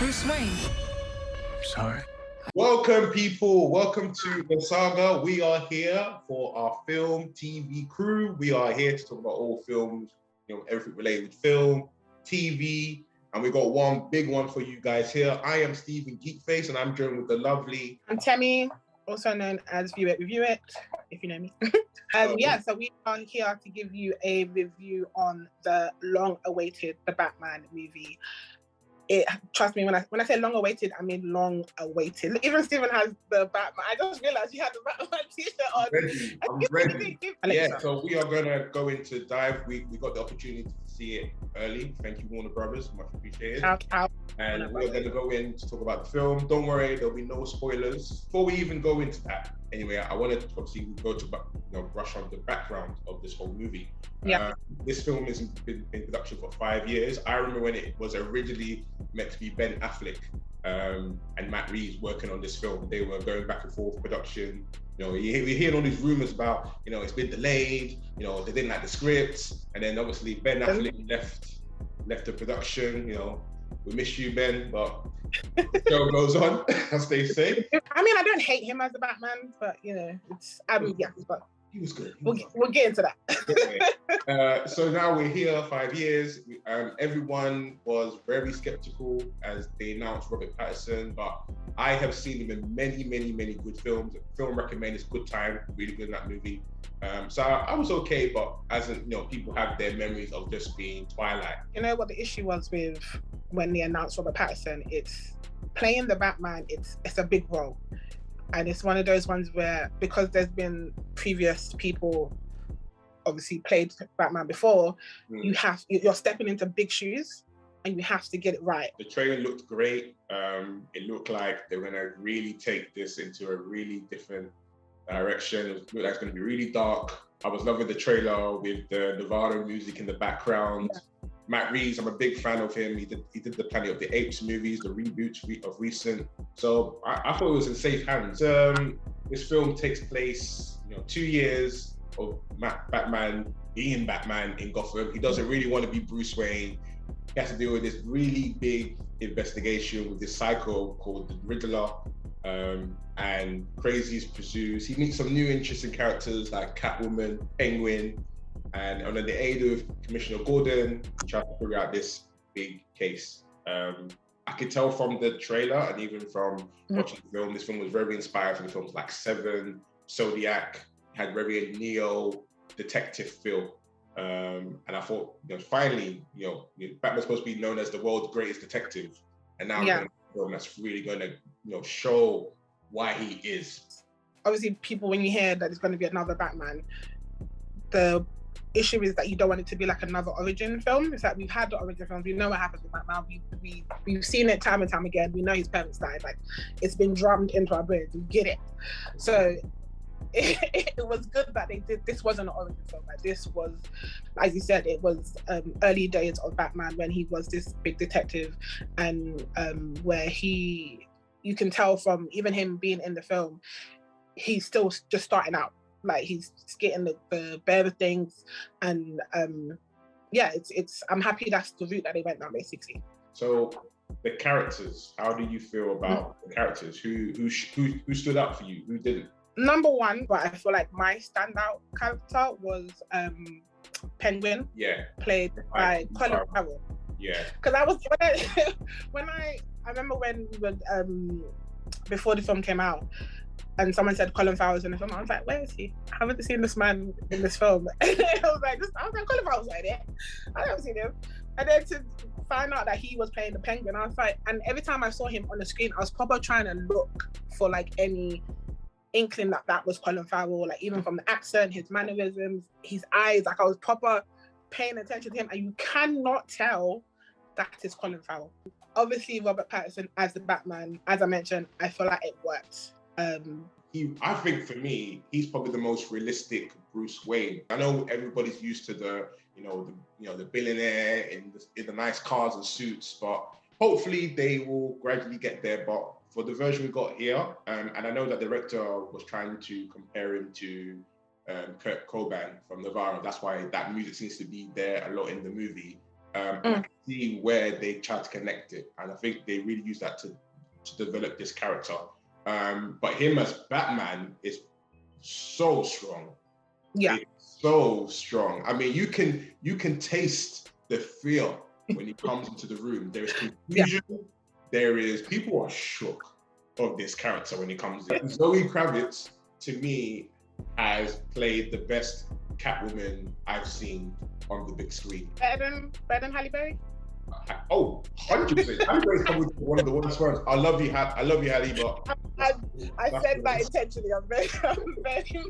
Bruce Wayne. Sorry. Welcome, people. Welcome to the saga. We are here for our film TV crew. We are here to talk about all films, everything related with film, TV, and we got one big one for you guys here. I am Stevengeekface, and I'm joined with the lovely. I'm Temi, also known as View It, Review It, if you know me. So we are here to give you a review on the long-awaited The Batman movie. Trust me, when I say long-awaited, I mean long-awaited. Even Steven has the Batman. I just realized you had the Batman t-shirt on. I'm ready. Yeah, so we are going to go into dive. We got the opportunity to see it early. Thank you, Warner Bros. Much appreciated. And we're going to go in to talk about the film. Don't worry, there'll be no spoilers. Before we even go into that, anyway, I wanted to obviously go to brush on the background of this whole movie. Yeah. This film has been in production for 5 years. I remember when it was originally meant to be Ben Affleck and Matt Reeves working on this film. They were going back and forth production. We're hearing all these rumors about, it's been delayed. They didn't like the script, and then obviously Ben Affleck left the production. We miss you, Ben, but the show goes on, as they say. I mean, I don't hate him as a Batman, but it's but he was good. We'll get into that. So now we're here 5 years. Everyone was very skeptical as they announced Robert Pattinson, but I have seen him in many, many, many good films. Film recommend is Good Time, really good in that movie. So I was okay, but as people have their memories of just being Twilight. You know what the issue was with when they announced Robert Pattinson? It's playing the Batman. It's a big role. And it's one of those ones where, because there's been previous people obviously played Batman before, you're stepping into big shoes and you have to get it right. The trailer looked great. It looked like they were going to really take this into a really different direction. It looked like it's going to be really dark. I was loving the trailer with the Nirvana music in the background. Yeah. Matt Reeves, I'm a big fan of him. He did the Planet of the Apes movies, the reboots of recent. So I thought it was in safe hands. This film takes place, 2 years of Batman being Batman in Gotham. He doesn't really want to be Bruce Wayne. He has to deal with this really big investigation with this psycho called the Riddler. And crazies pursues. He meets some new interesting characters like Catwoman, Penguin, and under the aid of Commissioner Gordon, he tries to figure out this big case. I could tell from the trailer and even from watching the film, this film was very inspired from films like Seven, Zodiac, had very Neo detective feel. And I thought, finally, Batman's supposed to be known as the world's greatest detective. And now a film that's really going to, show why he is. Obviously, people, when you hear that there's going to be another Batman, the issue is that you don't want it to be like another origin film. It's like we've had the origin films. We know what happens with Batman. We've seen it time and time again. We know his parents died. Like, it's been drummed into our brains. We get it. So it was good that they did. This wasn't an origin film. Like, this was, as you said, it was early days of Batman when he was this big detective, and where you can tell from even him being in the film, he's still just starting out. Like, he's getting the bare things, and it's. I'm happy that's the route that they went down, basically. So, the characters. How do you feel about the characters? Who stood out for you? Who didn't? Number one, but I feel like my standout character was Penguin. Yeah. Played by Colin Farrell. Yeah. Because I remember when we were before the film came out, and someone said Colin Farrell's in the film. I was like, where is he? I haven't seen this man in this film. I was like, Colin Farrell's right there. I haven't seen him. And then to find out that he was playing the Penguin, I was like, and every time I saw him on the screen, I was probably trying to look for like any inkling that was Colin Farrell, like even from the accent, his mannerisms, his eyes, like I was proper paying attention to him, and you cannot tell that is Colin Farrell. Obviously, Robert Pattinson as the Batman, as I mentioned, I feel like it worked. I think for me, he's probably the most realistic Bruce Wayne. I know everybody's used to the billionaire in the nice cars and suits, but hopefully they will gradually get there. But for the version we got here, and I know that the director was trying to compare him to Kurt Cobain from Nirvana. That's why that music seems to be there a lot in the movie. And I can see where they tried to connect it, and I think they really used that to develop this character. But him as Batman is so strong. Yeah. It's so strong. I mean, you can taste the fear when he comes into the room. There is confusion. There is, people are shook of this character when he comes in. Zoe Kravitz, to me, has played the best Catwoman I've seen on the big screen. Better than Halle Berry? Oh, 100%. Halle Berry's probably one of the worst ones. I love you, Halle, but I said that intentionally. I'm very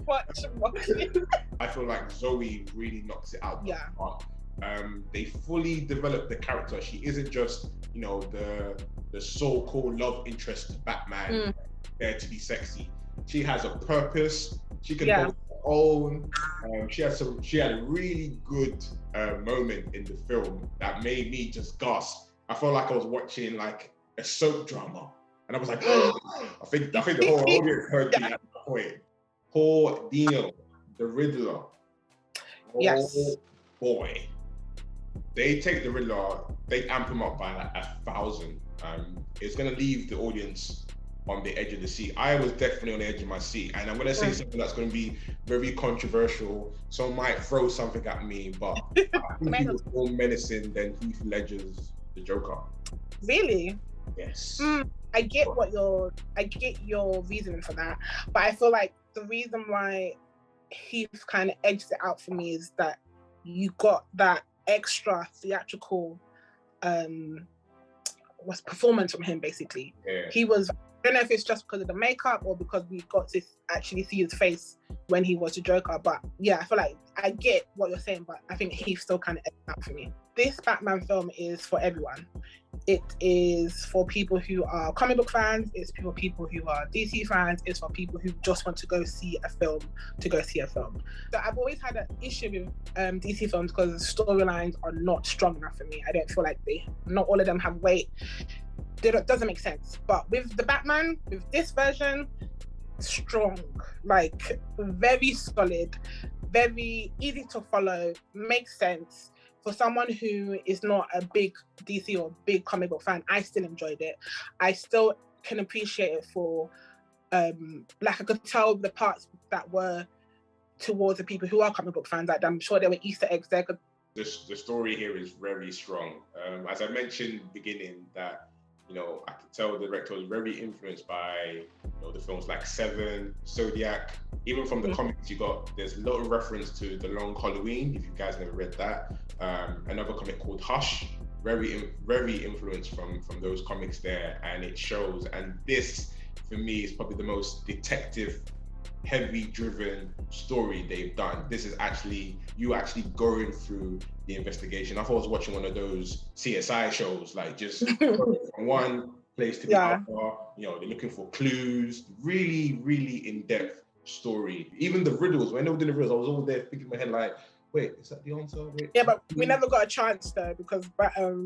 much watching. I feel like Zoe really knocks it out. Yeah. They fully develop the character. She isn't just, you know, the so-called love interest to Batman there to be sexy. She has a purpose. She can hold her own. She had a really good moment in the film that made me just gasp. I felt like I was watching like a soap drama, and I was like, I think the whole audience heard me at that point. Poor Dino, the Riddler. Oh boy. They take the Riddler, they amp him up by like 1,000. It's gonna leave the audience on the edge of the seat. I was definitely on the edge of my seat, and I'm gonna say something that's gonna be very controversial. Someone might throw something at me, but I think he was more menacing than Heath Ledger's The Joker. Really? Yes. I get your reasoning for that, but I feel like the reason why Heath kind of edged it out for me is that you got that extra theatrical performance from him. Basically, he was, I don't know if it's just because of the makeup or because we got to actually see his face when he was the Joker, but yeah, I feel like I get what you're saying, but I think Heath still kind of edged out for me. This Batman film is for everyone. It is for people who are comic book fans, it's for people who are DC fans, it's for people who just want to go see a film So I've always had an issue with DC films because the storylines are not strong enough for me. I don't feel like not all of them have weight. It doesn't make sense. But with the Batman, with this version, strong, like very solid, very easy to follow, makes sense. For someone who is not a big DC or big comic book fan, I still enjoyed it. I still can appreciate it for, like I could tell the parts that were towards the people who are comic book fans. Like I'm sure there were Easter eggs there. The story here is very strong. As I mentioned in the beginning, that, you know, I could tell the director was very influenced by, you know, the films like Seven, Zodiac. Even from the comics there's a lot of reference to The Long Halloween, if you guys never read that. Another comic called Hush, very influenced from those comics there, and it shows. And this, for me, is probably the most detective heavy driven story they've done. This is you actually going through the investigation. I thought I was watching one of those CSI shows, like just from one place to the other. You know, they're looking for clues. Really, really in-depth story. Even the riddles, when they were doing the riddles, I was all there thinking in my head like, wait, is that the answer? Wait, yeah, but we never got a chance though because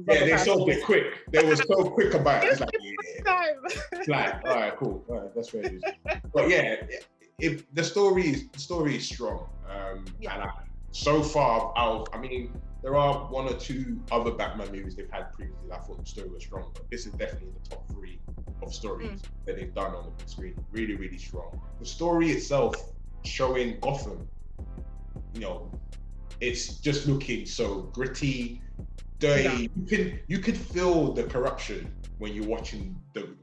they solved it quick. They were so quick about it. It's like, all right, cool. All right, that's where it is. But yeah, the story is strong. And so far, I mean, there are one or two other Batman movies they've had previously that I thought the story was strong, but this is definitely in the top 3 of stories that they've done on the big screen. Really, really strong. The story itself, showing Gotham, you know, it's just looking so gritty, dirty. Yeah. You could feel the corruption when you're watching the.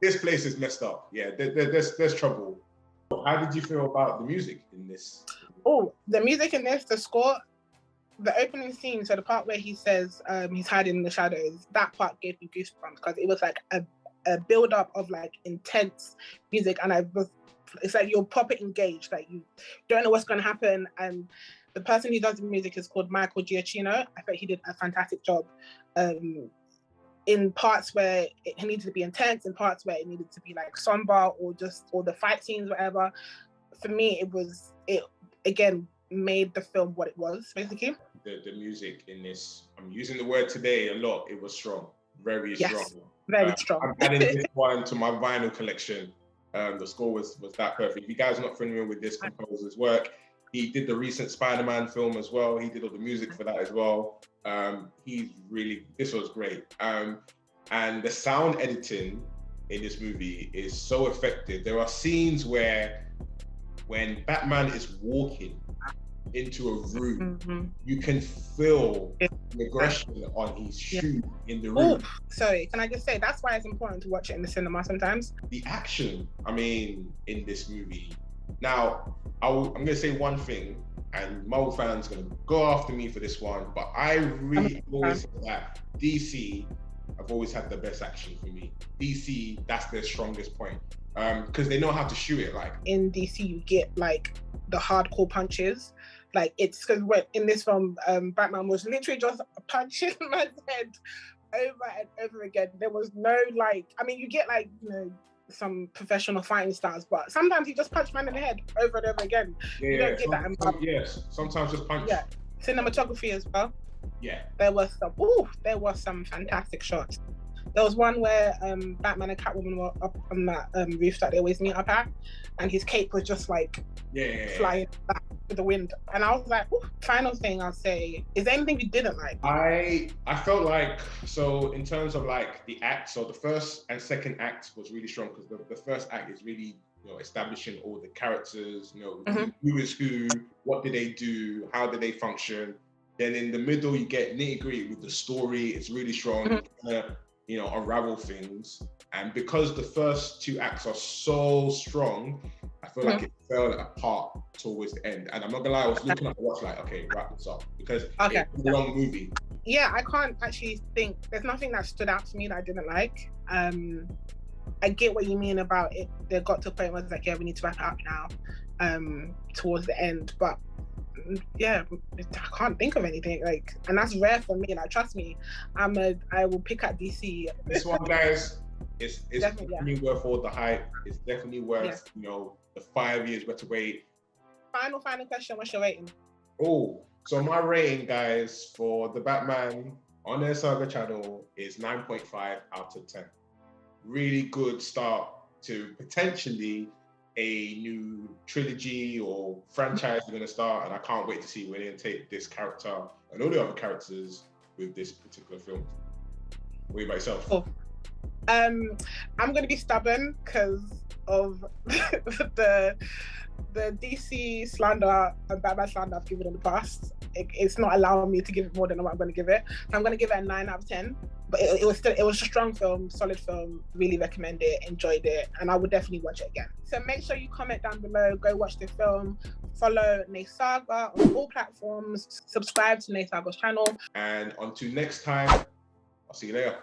This place is messed up. Yeah, there's trouble. How did you feel about the music in this? Oh, the music in this, the score, the opening scene, so the part where he says he's hiding in the shadows, that part gave me goosebumps because it was like a build-up of like intense music, and it's like you're proper engaged, like you don't know what's going to happen. And the person who does the music is called Michael Giacchino. I think he did a fantastic job. In parts where it needed to be intense, in parts where it needed to be like somber or the fight scenes, whatever. For me, it again made the film what it was, basically. The music in this, I'm using the word today a lot, it was strong, very strong. Very strong. I'm adding this one to my vinyl collection. The score was that perfect. If you guys are not familiar with this composer's work, He did the recent Spider-Man film as well. He did all the music for that as well. This was great. And the sound editing in this movie is so effective. There are scenes where when Batman is walking into a room, you can feel the aggression on his shoe in the room. Oh, sorry, can I just say, that's why it's important to watch it in the cinema sometimes. The action, I mean, in this movie. Now, I'm going to say one thing, and Marvel fans are going to go after me for this one, but I really always say that DC have always had the best action for me. DC, that's their strongest point. Because they know how to shoot it. Like in DC, you get like the hardcore punches. Like it's because in this film, Batman was literally just punching man's head over and over again. There was no like, I mean, you get like, you know, some professional fighting styles, but sometimes he just punched man in the head over and over again. You don't get that. Yes, sometimes just punch. Yeah, cinematography as well. Yeah, there was some fantastic shots. There was one where Batman and Catwoman were up on that roof that they always meet up at, and his cape was just like flying back with the wind. And I was like, ooh. Final thing I'll say, is there anything you didn't like? I felt like, so in terms of like the act, so the first and second act was really strong because the first act is really, you know, establishing all the characters, you know, who is who, what did they do, how did they function. Then in the middle, you get nitty-gritty with the story. It's really strong. You know, unravel things. And because the first two acts are so strong, I feel like it fell apart towards the end. And I'm not gonna lie, I was looking at the watch like, okay, wrap this up, because it's a long movie. Yeah, I can't actually think, there's nothing that stood out to me that I didn't like. I get what you mean about it. They got to a point where it's like, yeah, we need to wrap it up now, towards the end. But yeah, I can't think of anything like, and that's rare for me. Like, trust me, I will pick at DC. This one, guys, it's definitely worth all the hype. It's definitely worth you know, the 5 years we had to wait. Final question. What's your rating? Oh, so my rating, guys, for the Batman on their Saga channel is 9.5 out of 10. Really good start to potentially a new trilogy or franchise we're going to start, and I can't wait to see where they take this character and all the other characters with this particular film. What about yourself? Oh. I'm going to be stubborn because of the DC slander and Batman slander I've given in the past. It's not allowing me to give it more than what I'm going to give it. So I'm going to give it a 9 out of 10. But it was a strong film, solid film. Really recommend it, enjoyed it, and I would definitely watch it again. So make sure you comment down below, go watch the film, follow NNESAGA on all platforms, subscribe to NNESAGA's channel. And until next time, I'll see you later.